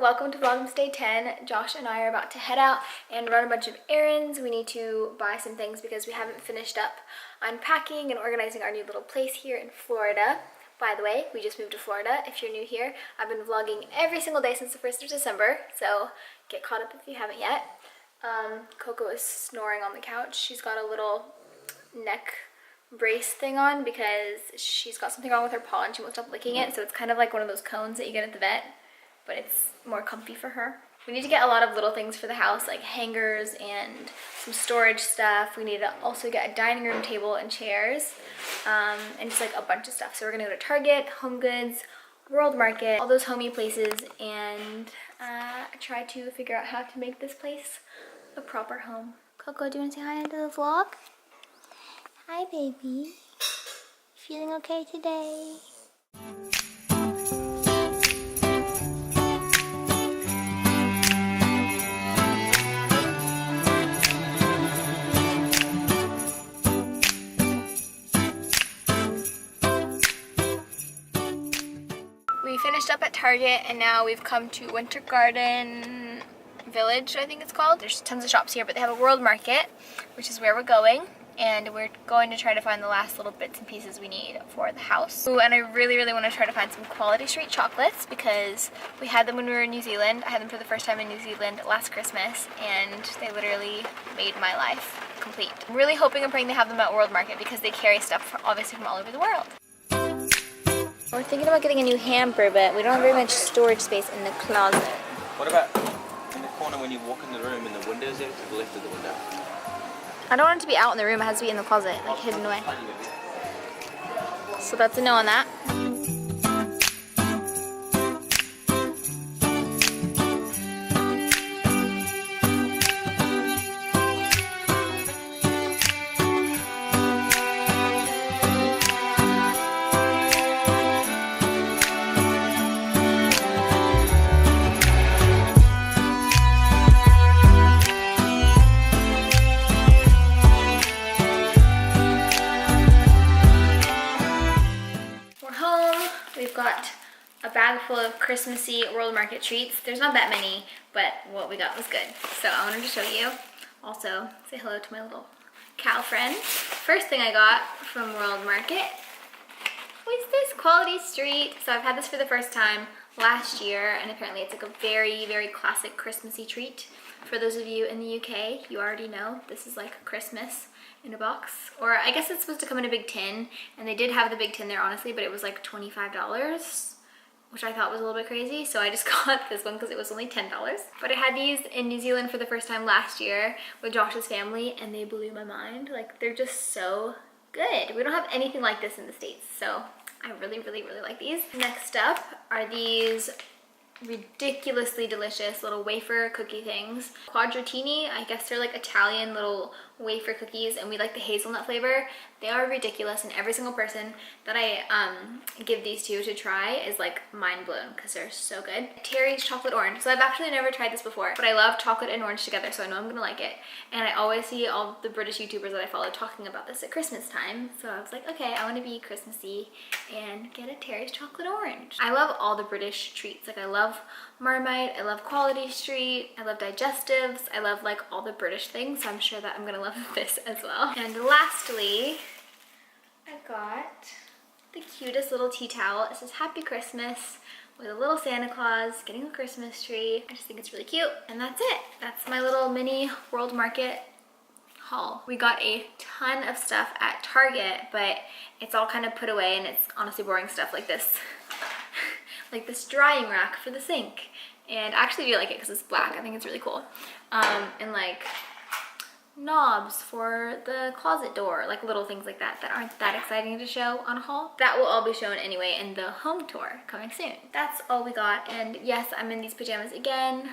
welcome to Vlogmas Day 10. Josh and I are about to head out and run a bunch of errands. We need to buy some things because we haven't finished up unpacking and organizing our new little place here in Florida. By the way, we just moved to Florida. If you're new here, I've been vlogging every single day since the 1st of December, so get caught up if you haven't yet. Coco is snoring on the couch. She's got a little neck brace thing on because she's got something wrong with her paw and she won't stop licking it, so it's kind of like one of those cones that you get at the vet, but it's more comfy for her. We need to get a lot of little things for the house, like hangers and some storage stuff. We need to also get a dining room table and chairs, and just like a bunch of stuff. So we're gonna go to Target, Home Goods, World Market, all those homey places, and try to figure out how to make this place a proper home. Coco, do you want to say hi into the vlog? Hi, baby. Feeling okay today? We finished up at Target and now we've come to Winter Garden Village, I think it's called. There's tons of shops here, but they have a World Market, which is where we're going. And we're going to try to find the last little bits and pieces we need for the house. Ooh, and I really want to try to find some Quality Street chocolates because we had them when we were in New Zealand. I had them for the first time in New Zealand last Christmas, and they literally made my life complete. I'm really hoping and praying they have them at World Market because they carry stuff obviously from all over the world. We're thinking about getting a new hamper, but we don't have very much storage space in the closet. What about in the corner when you walk in the room and the window's there to the left of the window? I don't want it to be out in the room, it has to be in the closet, like hidden away. So that's a no on that. Got a bag full of Christmassy World Market treats. There's not that many, but what we got was good. So I wanted to show you. Also, say hello to my little cow friend. First thing I got from World Market was this Quality Street. So I've had this for the first time last year, and apparently it's like a very classic Christmassy treat. For those of you in the UK, you already know this is like Christmas in a box, or I guess it's supposed to come in a big tin, and they did have the big tin there honestly, but it was like $25, which I thought was a little bit crazy, so I just got this one because it was only $10. But I had these in New Zealand for the first time last year with Josh's family, and they blew my mind. Like, they're just so good. We don't have anything like this in the States, so I really like these. Next up are these ridiculously delicious little wafer cookie things. Quadratini, I guess they're like Italian little wafer cookies, and we like the hazelnut flavor. They are ridiculous, and every single person that I give these to try is like mind blown because they're so good. Terry's chocolate orange. So I've actually never tried this before, but I love chocolate and orange together, so I know I'm gonna like it. And I always see all the British YouTubers that I follow talking about this at Christmas time, so I was like, okay, I want to be Christmassy and get a Terry's chocolate orange. I love all the British treats. Like, I love Marmite, I love Quality Street, I love digestives, I love like all the British things, so I'm sure that I'm gonna love this as well. And lastly, I got the cutest little tea towel. It says Happy Christmas with a little Santa Claus getting a Christmas tree. I just think it's really cute. And that's it. That's my little mini World Market haul. We got a ton of stuff at Target, but it's all kind of put away, and it's honestly boring stuff like this. Like this drying rack for the sink. And I actually do like it because it's black. I think it's really cool. And like knobs for the closet door, like little things like that that aren't that exciting to show on a haul. That will all be shown anyway in the home tour coming soon. That's all we got, and yes, I'm in these pajamas again.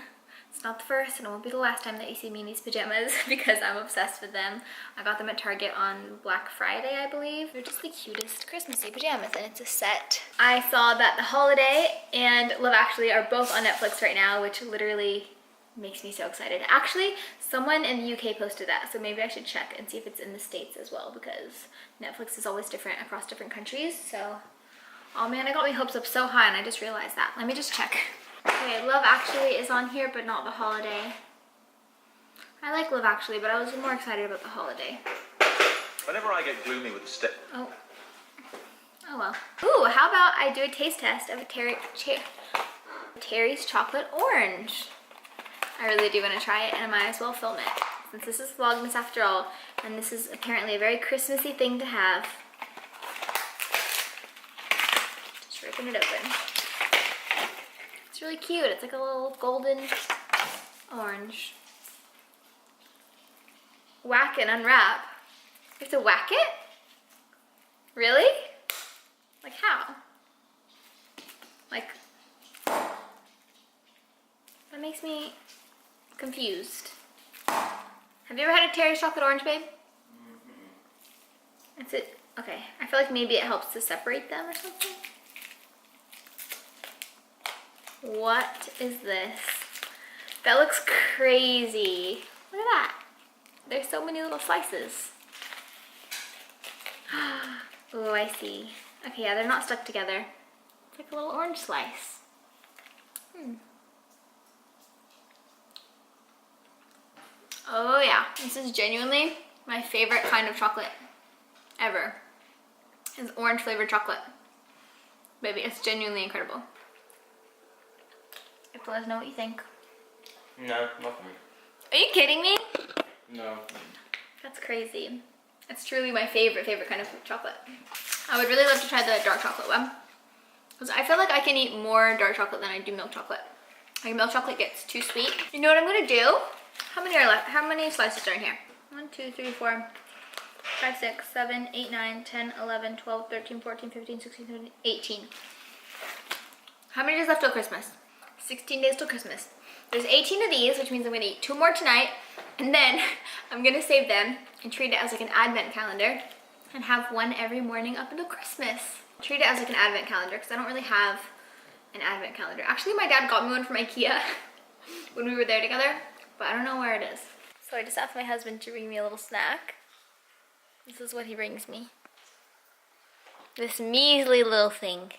It's not the first, and it won't be the last time that you see me in these pajamas because I'm obsessed with them. I got them at Target on Black Friday, I believe. They're just the cutest Christmassy pajamas, and it's a set. I saw that The Holiday and Love Actually are both on Netflix right now, which literally makes me so excited. Actually, someone in the UK posted that, so maybe I should check and see if it's in the States as well, because Netflix is always different across different countries. So, oh man, it got my hopes up so high and I just realized that. Let me just check. Okay, Love Actually is on here, but not The Holiday. I like Love Actually, but I was more excited about The Holiday. Whenever I get gloomy with the step. Oh. Oh well. Ooh, how about I do a taste test of a Terry's Chocolate Orange? I really do want to try it, and I might as well film it. Since this is Vlogmas after all, and this is apparently a very Christmassy thing to have. Just ripping it open. It's really cute. It's like a little golden orange. Whack and unwrap. You have to whack it? Really? Like how? Like, that makes me confused. Have you ever had a Terry's Chocolate Orange, babe? That's it. Okay. I feel like maybe it helps to separate them or something. What is this? That looks crazy. Look at that. There's so many little slices. Oh, I see. Okay, yeah, they're not stuck together. It's like a little orange slice. Oh yeah, this is genuinely my favorite kind of chocolate ever. It's orange flavored chocolate. Baby, it's genuinely incredible. You have to let us know what you think. No, not for me. Are you kidding me? No. That's crazy. It's truly my favorite kind of chocolate. I would really love to try the dark chocolate one. Because I feel like I can eat more dark chocolate than I do milk chocolate. Like milk chocolate gets too sweet. You know what I'm gonna do? How many are left? How many slices are in here? 1, 2, 3, 4, 5, 6, 7, 8, 9, 10, 11, 12, 13, 14, 15, 16, 17, 18. How many days left till Christmas? 16 days till Christmas. There's 18 of these, which means I'm gonna eat 2 more tonight, and then I'm gonna save them and treat it as like an advent calendar and have one every morning up until Christmas. Treat it as like an advent calendar because I don't really have an advent calendar. Actually, my dad got me one from IKEA when we were there together, but I don't know where it is. So I just asked my husband to bring me a little snack. This is what he brings me. This measly little thing.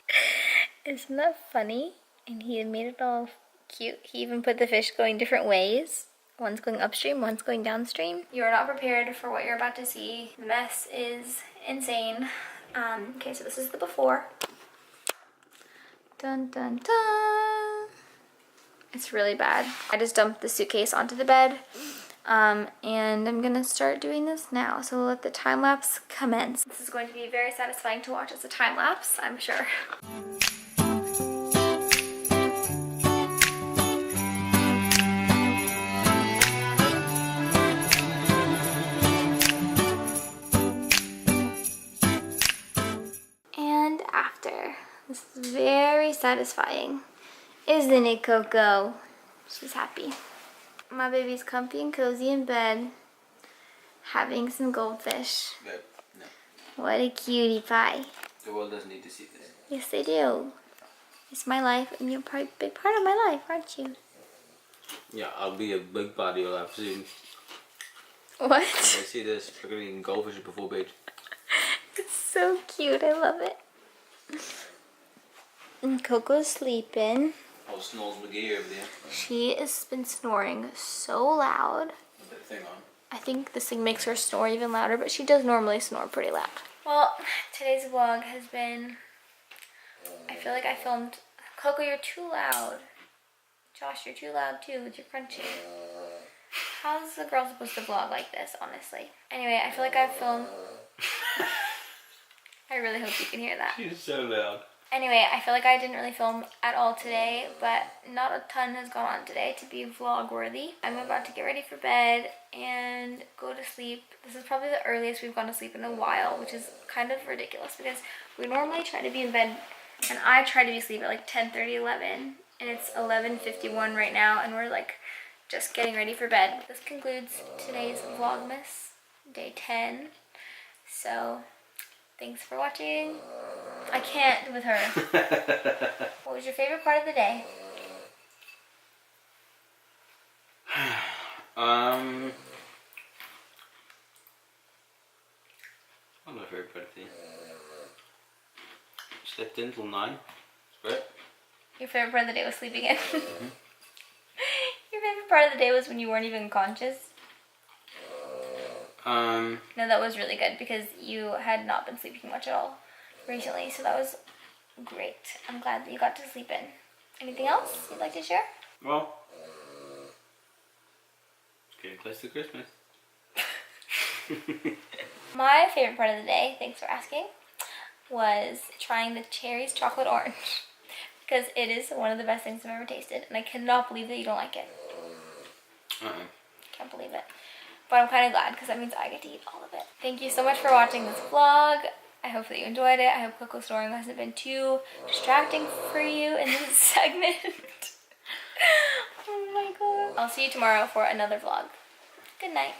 Isn't that funny? And he made it all cute. He even put the fish going different ways. One's going upstream, one's going downstream. You are not prepared for what you're about to see. The mess is insane. Okay, so this is the before. Dun dun dun. It's really bad. I just dumped the suitcase onto the bed. And I'm gonna start doing this now. So we'll let the time lapse commence. This is going to be very satisfying to watch as a time lapse, I'm sure. And after. This is very satisfying. Isn't it, Coco? She's happy. My baby's comfy and cozy in bed, having some goldfish. No, no. What a cutie pie. The world doesn't need to see this. Yes, they do. It's my life, and you're probably a big part of my life, aren't you? Yeah, I'll be a big part of your life soon. What? If I see this, we're gonna eat goldfish before bed. It's so cute. I love it. And Coco's sleeping. Oh, Snores McGee over there. She has been snoring so loud. Put that thing on. I think this thing makes her snore even louder, but she does normally snore pretty loud. Well, today's vlog has been, I feel like I filmed, Coco, you're too loud. Josh, you're too loud too with your crunching. How's the girl supposed to vlog like this, honestly? Anyway, I feel like I've filmed, I really hope you can hear that. She's so loud. Anyway, I feel like I didn't really film at all today, but not a ton has gone on today to be vlog worthy. I'm about to get ready for bed and go to sleep. This is probably the earliest we've gone to sleep in a while, which is kind of ridiculous because we normally try to be in bed, and I try to be asleep at like 10:30, 11, and it's 11:51 right now, and we're like just getting ready for bed. This concludes today's Vlogmas, day 10. So thanks for watching. I can't with her. What was your favorite part of the day? What was my favorite part of the day? Slept in till 9. It's great. Your favorite part of the day was sleeping in. Your favorite part of the day was when you weren't even conscious. No, that was really good because you had not been sleeping much at all recently, so that was great. I'm glad that you got to sleep in. Anything else you'd like to share? Well, it's getting close to Christmas. My favorite part of the day, thanks for asking, was trying the cherries chocolate orange because it is one of the best things I've ever tasted, and I cannot believe that you don't like it. Can't believe it. But I'm kind of glad because that means I get to eat all of it. Thank you so much for watching this vlog. I hope that you enjoyed it. I hope Coco Snoring hasn't been too distracting for you in this segment. Oh my god. I'll see you tomorrow for another vlog. Good night.